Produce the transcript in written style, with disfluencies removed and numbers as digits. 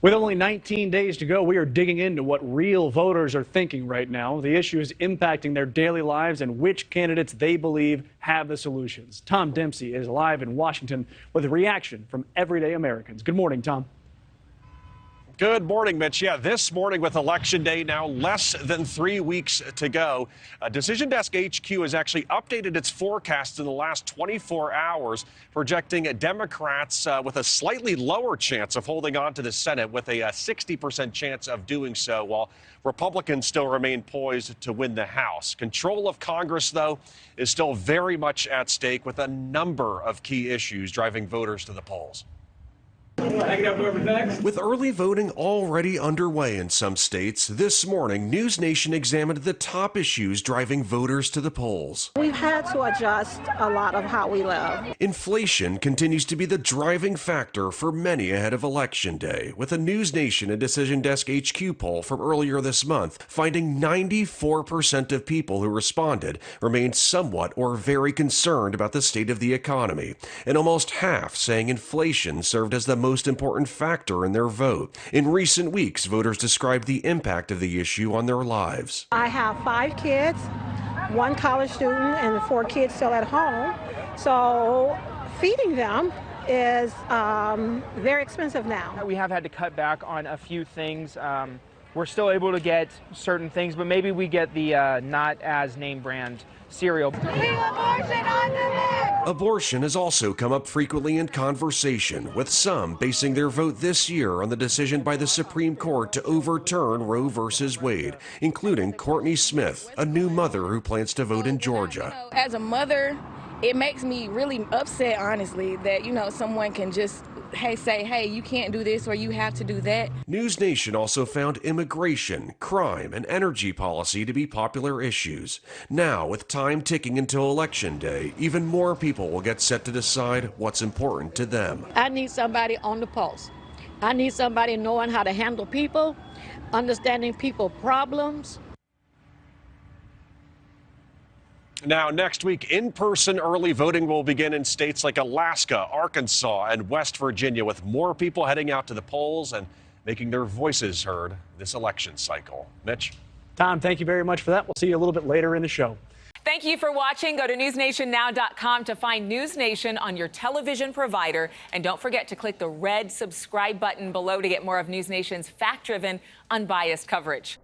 With only 19 days to go, we are digging into what real voters are thinking right now. The issue is impacting their daily lives and which candidates they believe have the solutions. Tom Dempsey is live in Washington with a reaction from everyday Americans. Good morning, Tom. Good morning, Mitch. Yeah, this morning with Election Day now less than 3 weeks to go, Decision Desk HQ has actually updated its forecast in the last 24 hours, projecting Democrats with a slightly lower chance of holding on to the Senate with a 60% chance of doing so, while Republicans still remain poised to win the House. Control of Congress, though, is still very much at stake with a number of key issues driving voters to the polls. With early voting already underway in some states, this morning, NewsNation examined the top issues driving voters to the polls. We've had to adjust a lot of how we live. Inflation continues to be the driving factor for many ahead of Election Day, with a NewsNation and Decision Desk HQ poll from earlier this month finding 94% of people who responded remained somewhat or very concerned about the state of the economy, and almost half saying inflation served as the most important factor in their vote. In recent weeks, voters described the impact of the issue on their lives. I have 5 kids, 1 college student, and 4 kids still at home. So feeding them is very expensive now. We have had to cut back on a few things. We're still able to get certain things, but maybe we get the not as name brand cereal. Abortion has also come up frequently in conversation, with some basing their vote this year on the decision by the Supreme Court to overturn Roe v. Wade, including Courtney Smith, a new mother who plans to vote in Georgia. As a mother, it makes me really upset, honestly, that, someone can just say, hey, you can't do this or you have to do that. NewsNation also found immigration, crime, and energy policy to be popular issues. Now, with time ticking until Election Day, even more people will get set to decide what's important to them. I need somebody on the pulse. I need somebody knowing how to handle people, understanding people's problems. Now, next week, in-person early voting will begin in states like Alaska, Arkansas, and West Virginia, with more people heading out to the polls and making their voices heard this election cycle. Mitch? Tom, thank you very much for that. We'll see you a little bit later in the show. Thank you for watching. Go to newsnationnow.com to find NewsNation on your television provider. And don't forget to click the red subscribe button below to get more of NewsNation's fact-driven, unbiased coverage.